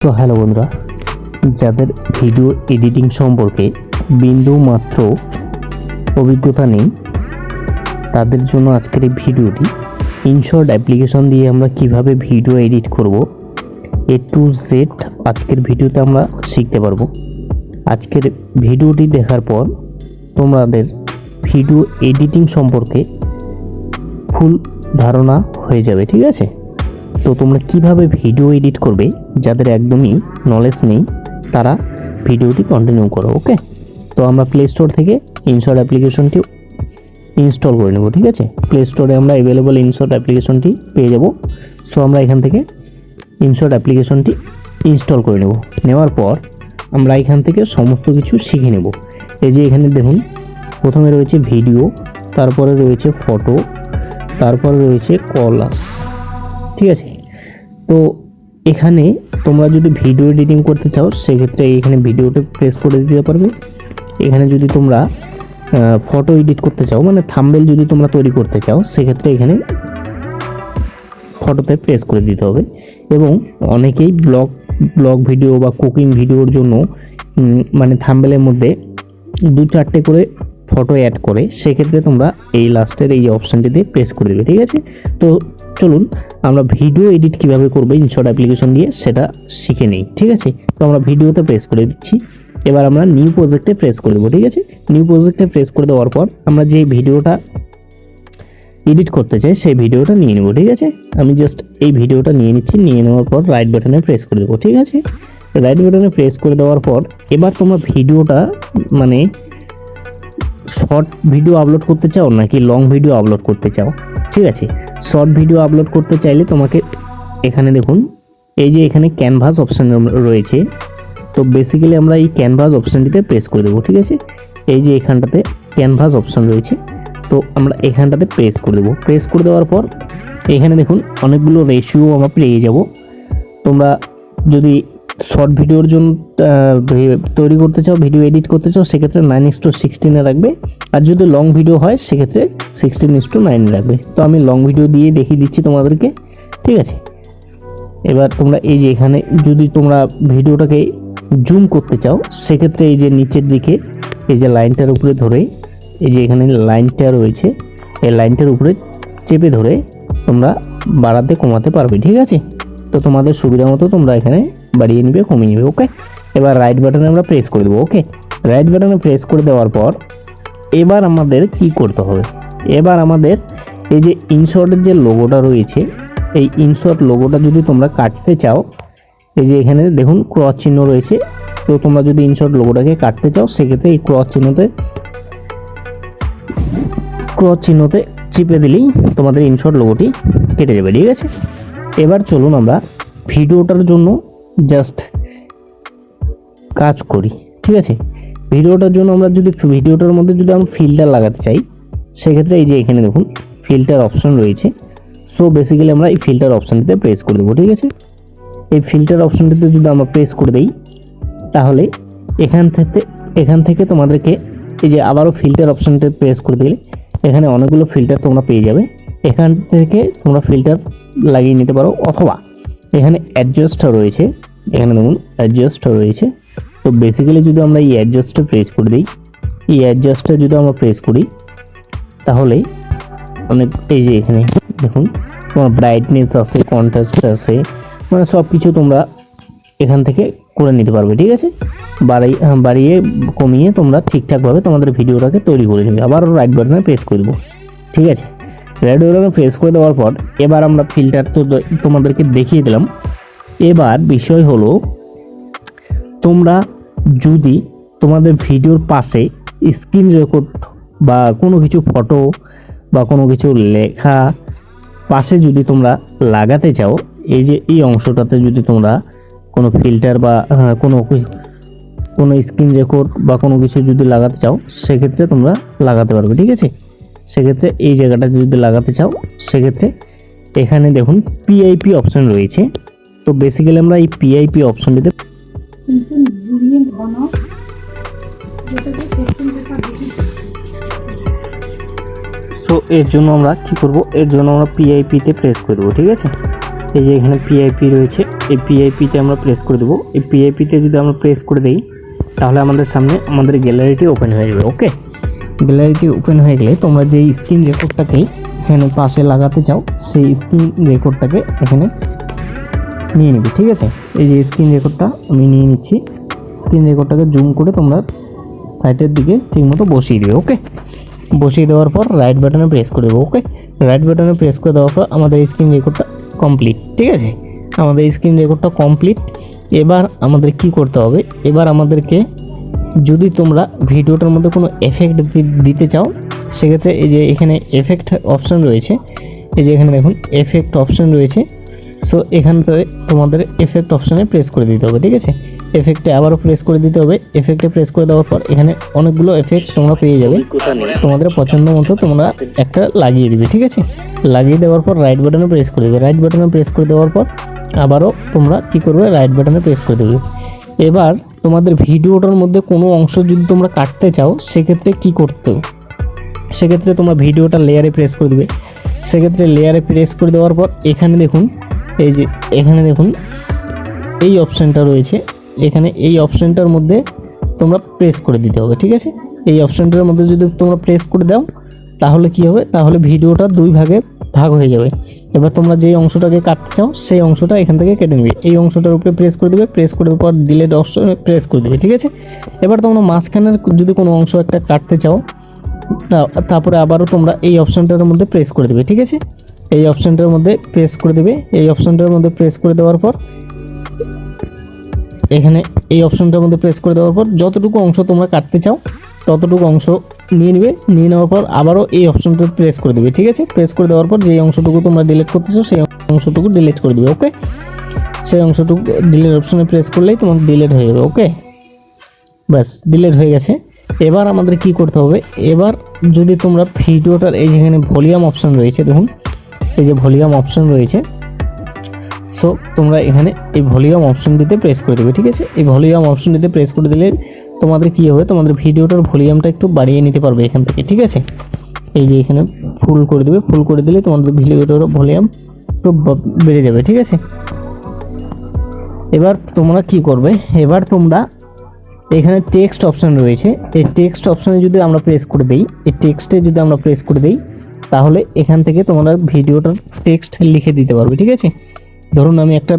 তো হ্যালো বন্ধুরা, যাদের ভিডিও এডিটিং সম্পর্কে বিন্দু মাত্র অভিজ্ঞতা নেই তাদের জন্য আজকের এই ভিডিওটি। ইনশর্ট অ্যাপ্লিকেশন দিয়ে আমরা কিভাবে ভিডিও এডিট করব A to Z আজকের ভিডিওতে আমরা শিখতে পারবো। আজকের ভিডিওটি দেখার পর তোমাদের ভিডিও এডিটিং সম্পর্কে ফুল ধারণা হয়ে যাবে, ঠিক আছে? তো তোমরা কিভাবে ভিডিও এডিট করবে যাদের একদমই নলেজ নেই তারা ভিডিওটি কন্টিনিউ করো, ওকে? তো আমরা প্লে স্টোর থেকে ইনশর্ট অ্যাপ্লিকেশনটি ইনস্টল করে নেব, ঠিক আছে? প্লে স্টোরে আমরা অ্যাভেলেবল ইনশর্ট অ্যাপ্লিকেশনটি পেয়ে যাব। সো আমরা এখান থেকে ইনশর্ট অ্যাপ্লিকেশনটি ইনস্টল করে নেওয়ার পর আমরা এখান থেকে সমস্ত কিছু শিখে নেব। এই যে এখানে দেখুন, প্রথমে রয়েছে ভিডিও, তারপরে রয়েছে ফটো, তারপরে রয়েছে কলাস, ঠিক আছে? তো এখানে তোমরা যদি ভিডিও এডিটিং করতে চাও সেক্ষেত্রে এখানে ভিডিওতে প্রেস করে দিতে পারবে। এখানে যদি তোমরা ফটো এডিট করতে চাও, মানে থাম্বনেল যদি তোমরা তৈরি করতে চাও সেক্ষেত্রে এখানে ফটোতে প্রেস করে দিতে হবে। এবং অনেকেই ব্লগ ভিডিও বা কুকিং ভিডিওর জন্য মানে থাম্বনেলের মধ্যে 2-4টে করে ফটো অ্যাড করে, সেক্ষেত্রে তোমরা এই লাস্টের এই অপশানটিতে প্রেস করে দেবে, ঠিক আছে? তো চলুন আমরা ভিডিও এডিট কিভাবে করবো ইনশর্ট অ্যাপ্লিকেশন দিয়ে সেটা শিখে নিই, ঠিক আছে? তো আমরা ভিডিওতে প্রেস করে দিচ্ছি। এবার আমরা নিউ প্রজেক্টে প্রেস করে দেবো, ঠিক আছে? নিউ প্রজেক্টে প্রেস করে দেওয়ার পর আমরা যে ভিডিওটা এডিট করতে চাই সেই ভিডিওটা নিয়ে নেব, ঠিক আছে? আমি জাস্ট এই ভিডিওটা নিয়ে নিচ্ছি। নিয়ে নেওয়ার পর রাইট বাটনে প্রেস করে দেবো, ঠিক আছে? রাইট বাটনে প্রেস করে দেওয়ার পর এবার তোমরা ভিডিওটা মানে শর্ট ভিডিও আপলোড করতে চাও নাকি লং ভিডিও আপলোড করতে চাও, ঠিক আছে? শর্ট ভিডিও আপলোড করতে চাইলে তোমাকে এখানে দেখুন, এই যে এখানে ক্যানভাস অপশান রয়েছে। তো বেসিক্যালি আমরা এই ক্যানভাস অপশানটিতে প্রেস করে দেবো, ঠিক আছে? এই যে এখানটাতে ক্যানভাস অপশান রয়েছে, তো আমরা এখানটাতে প্রেস করে দেবো। প্রেস করে দেওয়ার পর এখানে দেখুন অনেকগুলো রেশিও আমরা পেয়ে যাব। তোমরা যদি শর্ট ভিডিওর জন্য তৈরি করতে চাও, ভিডিও এডিট করতে চাও, সেক্ষেত্রে 9:16 রাখবে। আর যদি লং ভিডিও হয় সেক্ষেত্রে 16:9 রাখবে। তো আমি লং ভিডিও দিয়ে দেখিয়ে দিচ্ছি তোমাদেরকে, ঠিক আছে? এবার তোমরা এই যে এখানে যদি তোমরা ভিডিওটাকে জুম করতে চাও সেক্ষেত্রে এই যে নিচের দিকে এই যে লাইনটার উপরে ধরে, এই যে এখানে লাইনটা রয়েছে, এই লাইনটার উপরে চেপে ধরে তোমরা বাড়াতে কমাতে পারবে, ঠিক আছে? তো তোমাদের সুবিধা মতো তোমরা এখানে বাড়িয়ে নিবে, কমিয়ে নিবে, ওকে? এবার রাইট বাটনে আমরা প্রেস করে দেবো, ওকে? রাইট বাটনে প্রেস করে দেওয়ার পর এবার আমাদের কি করতে হবে? এবার আমাদের এই যে ইনশর্টের যে লোগোটা রয়েছে, এই ইনশর্ট লোগোটা যদি তোমরা কাটতে চাও, এই যে এখানে দেখুন ক্রস চিহ্ন রয়েছে। তো তোমরা যদি ইনশর্ট লোগোটাকে কাটতে চাও সেক্ষেত্রে এই ক্রস চিহ্নতে চিপে দিলেই তোমাদের ইনশর্ট লোগোটি কেটে যাবে, ঠিক আছে? এবার চলুন আমরা ভিডিওটার জন্য জাস্ট কাজ করি, ঠিক আছে? ভিডিওটার জন্য আমরা যদি ভিডিওটার মধ্যে যদি আমরা ফিল্টার লাগাতে চাই সেক্ষেত্রে এই যে এখানে দেখুন ফিল্টার অপশন রয়েছে। সো বেসিক্যালি আমরা এই ফিল্টার অপশানটিতে প্রেস করে দেবো, ঠিক আছে? এই ফিল্টার অপশানটিতে যদি আমরা প্রেস করে দিই তাহলে এখান থেকে তোমাদেরকে এই যে আবারও ফিল্টার অপশানটিতে প্রেস করে দিলে এখানে অনেকগুলো ফিল্টার তোমরা পেয়ে যাবে। এখান থেকে তোমরা ফিল্টার লাগিয়ে নিতে পারো, অথবা এখানে অ্যাডজাস্ট রয়েছে, এখানে দেখুন অ্যাডজাস্ট রয়েছে। তো বেসিক্যালি যদি আমরা এই অ্যাডজাস্টে প্রেস করে দিই, এই অ্যাডজাস্টে যদি আমরা প্রেস করি তাহলে অনেক এই যে এখানে দেখুন তোমার ব্রাইটনেস আছে, কন্ট্রাস্ট আছে, মানে সব কিছু তোমরা এখান থেকে করে নিতে পারবে, ঠিক আছে? বাড়িয়ে কমিয়ে তোমরা ঠিকঠাকভাবে তোমাদের ভিডিওটাকে তৈরি করে নেবে। আবার রাইট বাটনে প্রেস করে দেবো, ঠিক আছে? রাইট বাটনে প্রেস করে দেওয়ার পর এবার আমরা ফিল্টার তো তোমাদেরকে দেখিয়ে দিলাম। এবার বিষয় হলো তোমরা যদি তোমাদের ভিডিওর পাশে স্ক্রিন রেকর্ড বা কোনো কিছু ফটো বা কোনো কিছু লেখা পাশে যদি তোমরা লাগাতে চাও, এই যে এই অংশটাতে যদি তোমরা কোনো ফিল্টার বা কোনো স্ক্রিন রেকর্ড বা কোনো কিছু যদি লাগাতে চাও সেক্ষেত্রে তোমরা লাগাতে পারবে, ঠিক আছে? সেক্ষেত্রে এই জায়গাটা যদি লাগাতে চাও সেক্ষেত্রে এখানে দেখুন পিআইপি অপশন রয়েছে। তো বেসিক্যালি আমরা এই পিআইপি অপশনটিতে সো এর জন্য আমরা কি করব? এর জন্য আমরা পিআইপিতে প্রেস করব, ঠিক আছে? এই যে এখানে পিআইপি রয়েছে, এই পিআইপিতে আমরা প্রেস করে দেবো। এই পিআইপিতে যদি আমরা প্রেস করে দিই তাহলে আমাদের সামনে আমাদের গ্যালারিটি ওপেন হয়ে যাবে। ওকে, গ্যালারিটি ওপেন হয়ে গেলে তোমরা যেই স্ক্রিন রেকর্ডটাকে এখানে পাশে লাগাতে চাও সেই স্ক্রিন রেকর্ডটাকে এখানে নিয়ে নিবি। ঠিক আছে, এই যে স্ক্রিন রেকর্ডটা আমি নিয়ে নিচ্ছি। স্ক্রিন রেকর্ডটাকে জুম করে তোমরা সাইটের দিকে ঠিকমতো বসিয়ে দেবে। ওকে, বসিয়ে দেওয়ার পর রাইট বাটনে প্রেস করে দেবো। ওকে, রাইট বাটনে প্রেস করে দেওয়ার পর আমাদের স্ক্রিন রেকর্ডটা কমপ্লিট। ঠিক আছে, আমাদের স্ক্রিন রেকর্ডটা কমপ্লিট। এবার আমাদের কি করতে হবে, এবার আমাদেরকে যদি তোমরা ভিডিওটার মধ্যে কোনো এফেক্ট দিতে চাও সেক্ষেত্রে এই যে এখানে এফেক্ট অপশান রয়েছে, এই যে এখানে দেখুন এফেক্ট অপশান রয়েছে। সো এখানতে তোমাদের এফেক্ট অপশানে প্রেস করে দিতে হবে। ঠিক আছে, এফেক্টে আবারও প্রেস করে দিতে হবে। এফেক্টে প্রেস করে দেওয়ার পর এখানে অনেকগুলো এফেক্ট তোমরা পেয়ে যাবে, তোমাদের পছন্দ মতো তোমরা একটা লাগিয়ে দিবে। ঠিক আছে, লাগিয়ে দেওয়ার পর রাইট বাটনে প্রেস করে দেবে। রাইট বাটনে প্রেস করে দেওয়ার পর আবারও তোমরা কি করবে, রাইট বাটনে প্রেস করে দেবে। এবার তোমাদের ভিডিওটার মধ্যে কোনো অংশ যদি তোমরা কাটতে চাও সেক্ষেত্রে কি করতে হবে, সেক্ষেত্রে তোমরা ভিডিওটা লেয়ারে প্রেস করে দেবে। সেক্ষেত্রে লেয়ারে প্রেস করে দেওয়ার পর এখানে দেখুন, এই যে এখানে দেখুন এই অপশানটা রয়েছে, এখানে এই অপশানটার মধ্যে তোমরা প্রেস করে দিতে হবে। ঠিক আছে, এই অপশানটার মধ্যে যদি তোমরা প্রেস করে দাও তাহলে কি হবে, তাহলে ভিডিওটা দুই ভাগে ভাগ হয়ে যাবে। এবার তোমরা যেই অংশটাকে কাটতে চাও সেই অংশটা এখান থেকে কেটে নেবে। এই অংশটার উপরে প্রেস করে দেবে, প্রেস করে দেওয়ার পর ডিলেট অপশনে প্রেস করে দেবে। ঠিক আছে, এবার তোমরা মাঝখানের যদি কোনো অংশ একটা কাটতে চাও তারপরে আবারও তোমরা এই অপশানটার মধ্যে প্রেস করে দেবে। ঠিক আছে, এই অপশানটার মধ্যে প্রেস করে দেবে। এই অপশানটার মধ্যে প্রেস করে দেওয়ার পর এখানে এই অপশানটার মধ্যে প্রেস করে দেওয়ার পর যতটুকু অংশ তোমরা কাটতে চাও ততটুকু অংশ নিয়ে নেবে। নিয়ে নেওয়ার পর আবারও এই অপশানটা প্রেস করে দেবে। ঠিক আছে, প্রেস করে দেওয়ার পর যেই অংশটুকু তোমরা ডিলিট করতে চাও সেই অংশটুকু ডিলিট করে দেবে। ওকে, সেই অংশটুকু ডিলিট অপশানে প্রেস করলেই তোমার ডিলিট হয়ে যাবে। ওকে, ব্যাস ডিলিট হয়ে গেছে। এবার আমাদের কি করতে হবে, এবার যদি তোমরা ভিডিওটার এই যেখানে ভলিউম অপশান রয়েছে, দেখুন এই যে ভলিউম অপশান রয়েছে, সো তোমরা এখানে এই ভলিউম অপশনটিতে প্রেস করে দেবে। ঠিক আছে, এই ভলিউম অপশনটিতে প্রেস করে দিলে তোমাদের কি হবে, তোমাদের ভিডিওটার ভলিউমটা একটু বাড়িয়ে নিতে পারবে এখান থেকে। ঠিক আছে, এই যে এখানে ফুল করে দেবে, ফুল করে দিলে তোমাদের ভিডিওটার ভলিউম একটু বেড়ে যাবে। ঠিক আছে, এবার তোমরা কি করবে, এবার তোমরা এখানে টেক্সট অপশান রয়েছে, এই টেক্সট অপশানে যদি আমরা প্রেস করে দিই, এই টেক্সটে যদি আমরা প্রেস করে দিই তাহলে এখান থেকে তোমরা ভিডিওটার টেক্সট লিখে দিতে পারবে। ঠিক আছে, ধরুন আমি একটা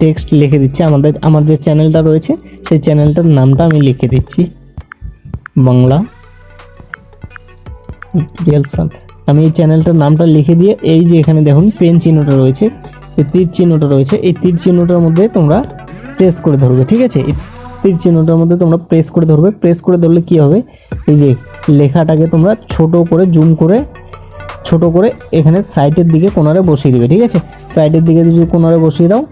টেক্সট লিখে দিচ্ছি, আমার যে চ্যানেলটা রয়েছে সেই চ্যানেলটার নামটা আমি লিখে দিচ্ছি বাংলা টিউটোরিয়াল। আমি এই চ্যানেলটার নামটা লিখে দিয়ে এই যে এখানে দেখুন পেন চিহ্নটা রয়েছে, এই তীর চিহ্নটা রয়েছে, এই তীর চিহ্নটার মধ্যে তোমরা প্রেস করে ধরবে। ঠিক আছে, এই তীর চিহ্নটার মধ্যে তোমরা প্রেস করে ধরবে। প্রেস করে ধরলে কি হবে, এই যে লেখাটাকে তোমরা ছোট করে জুম করে ছোট করে এখানে সাইডের দিকে কোণারে বসিয়ে দিবে। ঠিক আছে, সাইডের দিকে যদি কোণারে বসিয়ে দাও,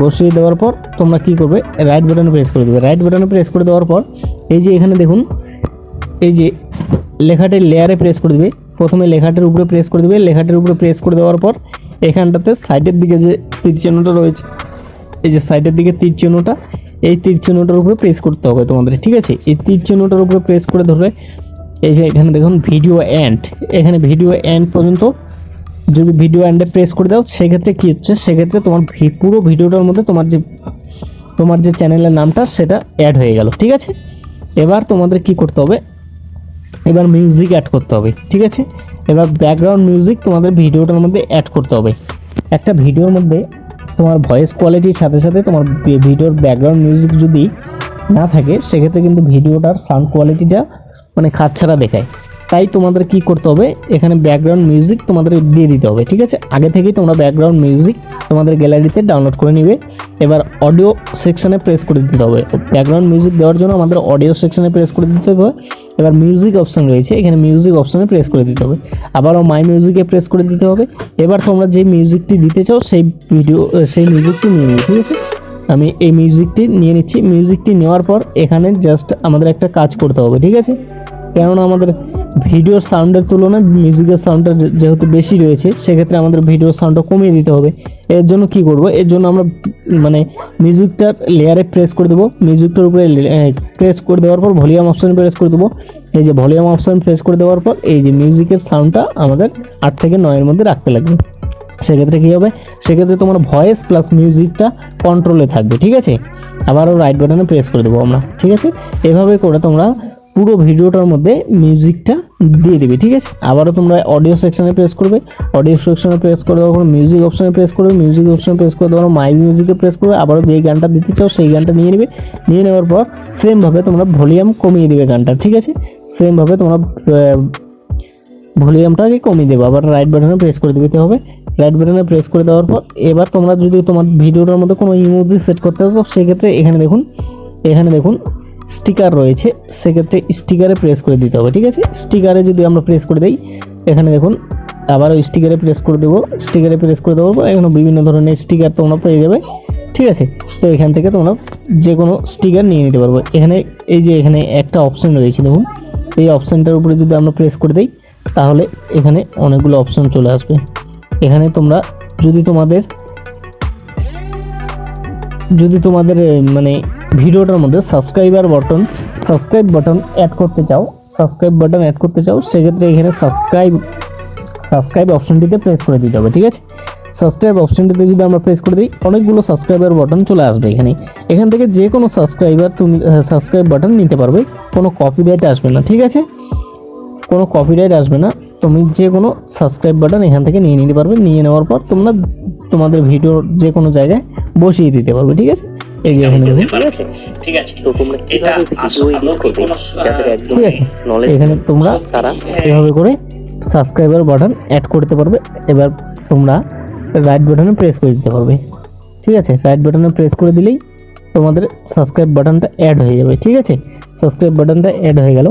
বসিয়ে দেওয়ার পর তোমরা কি করবে, রাইট বাটনে প্রেস করে দেবে। রাইট বাটনে প্রেস করে দেওয়ার পর এই যে এখানে দেখুন এই যে লেখাটির লেয়ারে প্রেস করে দেবে। প্রথমে লেখাটির উপরে প্রেস করে দেবে, লেখাটির উপরে প্রেস করে দেওয়ার পর এখানটাতে সাইডের দিকে যে তীর চিহ্নটা রয়েছে, এই যে সাইডের দিকে তীর চিহ্নটা, এই তীর চিহ্নটার উপরে প্রেস করতে হবে তোমাদের। ঠিক আছে, এই তীর চিহ্নটার উপরে প্রেস করে ধরবে। এই যে এখানে দেখুন ভিডিও এন্ড, এখানে ভিডিও এন্ড পর্যন্ত যদি ভিডিও এন্ডে প্রেস করে দাও সেক্ষেত্রে কী হচ্ছে, সেক্ষেত্রে তোমার পুরো ভিডিওটার মধ্যে তোমার যে চ্যানেলের নামটা সেটা অ্যাড হয়ে গেল। ঠিক আছে, এবার তোমাদের কি করতে হবে, এবার মিউজিক অ্যাড করতে হবে। ঠিক আছে, এবার ব্যাকগ্রাউন্ড মিউজিক তোমাদের ভিডিওটার মধ্যে অ্যাড করতে হবে। একটা ভিডিওর মধ্যে তোমার ভয়েস কোয়ালিটির সাথে সাথে তোমার ভিডিওর ব্যাকগ্রাউন্ড মিউজিক যদি না থাকে সেক্ষেত্রে কিন্তু ভিডিওটার সাউন্ড কোয়ালিটিটা মানে খাপছাড়া দেখায়। তাই তোমাদের কি করতে হবে, এখানে ব্যাকগ্রাউন্ড মিউজিক তোমাদের দিয়ে দিতে হবে। ঠিক আছে, আগে থেকেই তোমরা ব্যাকগ্রাউন্ড মিউজিক তোমাদের গ্যালারিতে ডাউনলোড করে নিবে। এবার অডিও সেকশনে প্রেস করে দিতে হবে। ব্যাকগ্রাউন্ড মিউজিক দেওয়ার জন্য আমাদের অডিও সেকশনে প্রেস করে দিতে হবে। এবার মিউজিক অপশান রয়েছে, এখানে মিউজিক অপশানে প্রেস করে দিতে হবে। আবারও মাই মিউজিকে প্রেস করে দিতে হবে। এবার তোমরা যে মিউজিকটি দিতে চাও সেই মিউজিকটি নিয়ে নিবে। ঠিক আছে, আমি এই মিউজিকটি নিয়ে নিচ্ছি। মিউজিকটি নেওয়ার পর এখানে জাস্ট আমাদের একটা কাজ করতে হবে। ঠিক আছে, কেননা আমাদের ভিডিওর সাউন্ডের তুলনায় মিউজিকের সাউন্ডটা যেহেতু বেশি রয়েছে সেক্ষেত্রে আমাদের ভিডিওর সাউন্ডটা কমিয়ে দিতে হবে। এর জন্য কি করব, এর জন্য আমরা মানে মিউজিকটার লেয়ারে প্রেস করে দেবো। মিউজিকটার উপরে প্রেস করে দেওয়ার পর ভলিউম অপশান প্রেস করে দেবো। এই যে ভলিউম অপশান প্রেস করে দেওয়ার পর এই যে মিউজিকের সাউন্ডটা আমাদের 8 থেকে 9 এর মধ্যে রাখতে লাগবে। সেক্ষেত্রে কী হবে, সেক্ষেত্রে তোমার ভয়েস প্লাস মিউজিকটা কন্ট্রোলে থাকবে, ঠিক আছে। আবারও রাইট বাটনে প্রেস করে দেবো আমরা, ঠিক আছে। এভাবে করে তোমরা পুরো ভিডিওটার মধ্যে মিউজিকটা দিয়ে দিবে, ঠিক আছে। আবারও তোমরা অডিও সেকশনে প্রেস করবে, অডিও সেকশনে প্রেস করে দেওয়ার পর মিউজিক অপশনে প্রেস করবে, মিউজিক অপশনে প্রেস করে দেওয়ার পর মাই মিউজিকে প্রেস করবে। আবারও যেই গানটা দিতে চাও সেই গানটা নিয়ে নেবে, নিয়ে নেওয়ার পর সেমভাবে তোমরা ভলিউম কমিয়ে দেবে গানটা, ঠিক আছে। সেমভাবে তোমরা ভলিউমটাকে কমিয়ে দেবে, আবার রাইট বাটনে প্রেস করে দিতে হবে। রাইট বাটনে প্রেস করে দেওয়ার পর এবার তোমরা যদি তোমার ভিডিওটার মধ্যে কোনো ইমোজি সেট করতে চাও, সেক্ষেত্রে এখানে দেখুন স্টিকার রয়েছে, সেক্ষেত্রে স্টিকারে প্রেস করে দিতে হবে, ঠিক আছে। স্টিকারে যদি আমরা প্রেস করে দিই, এখানে দেখুন আবারও স্টিকারে প্রেস করে দেবো, স্টিকারে প্রেস করে দেওয়ার পর এখানে বিভিন্ন ধরনের স্টিকার তোমরা পেয়ে যাবে, ঠিক আছে। তো এখান থেকে তোমরা যে কোনো স্টিকার নিয়ে নিতে পারবো। এখানে এই যে এখানে একটা অপশান রয়েছে দেখুন, এই অপশানটার উপরে যদি আমরা প্রেস করে দিই, তাহলে এখানে অনেকগুলো অপশান চলে আসবে। এখানে তোমরা যদি তোমাদের মানে ভিডিওটার মধ্যে সাবস্ক্রাইব বাটন অ্যাড করতে চাও, সেক্ষেত্রে এখানে সাবস্ক্রাইব অপশনটিতে প্রেস করে দিতে হবে, ঠিক আছে। সাবস্ক্রাইব অপশনটিতে যদি আমরা প্রেস করে দিই, অনেকগুলো সাবস্ক্রাইবার বাটন চলে আসবে এখান থেকে যে কোনো সাবস্ক্রাইব বাটন নিতে পারবে, কোনো কপিরাইট আসবে না, ঠিক আছে। কোনো কপিরাইট আসবে না, তুমি যে কোনো সাবস্ক্রাইব বাটন এখান থেকে নিয়ে নিতে পারবে। নিয়ে নেওয়ার পর তোমরা তোমাদের ভিডিওর যে কোনো জায়গায় বসিয়ে দিতে পারবে, ঠিক আছে। এই যে এখানে ঠিক আছে, তো তোমরা কিভাবে ভিডিও এডিট করবে যাদের একদম নলেজ, এখানে তোমরা তারা এভাবে করে সাবস্ক্রাইবার বাটন অ্যাড করতে পারবে। এবার তোমরা রাইট বাটনে প্রেস করে দিতে পারবে, ঠিক আছে। রাইট বাটনে প্রেস করে দিলেই তোমাদের সাবস্ক্রাইব বাটনটা অ্যাড হয়ে যাবে, ঠিক আছে। সাবস্ক্রাইব বাটনটা অ্যাড হয়ে গেল।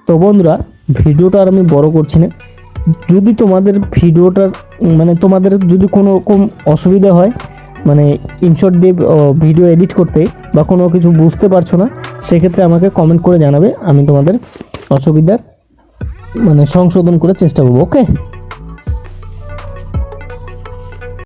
তো বন্ধুরা, ভিডিওটা আর আমি বড় করছি না। যদি তোমাদের ভিডিওটার মানে তোমাদের যদি কোনো রকম অসুবিধা হয়, মানে ইনশর্ট দিয়ে ভিডিও এডিট করতে বা কোনো কিছু বুঝতে পারছো না, সেক্ষেত্রে আমাকে কমেন্ট করে জানাবে, আমি তোমাদের অসুবিধার মানে সংশোধন করে চেষ্টা করবো, ওকে।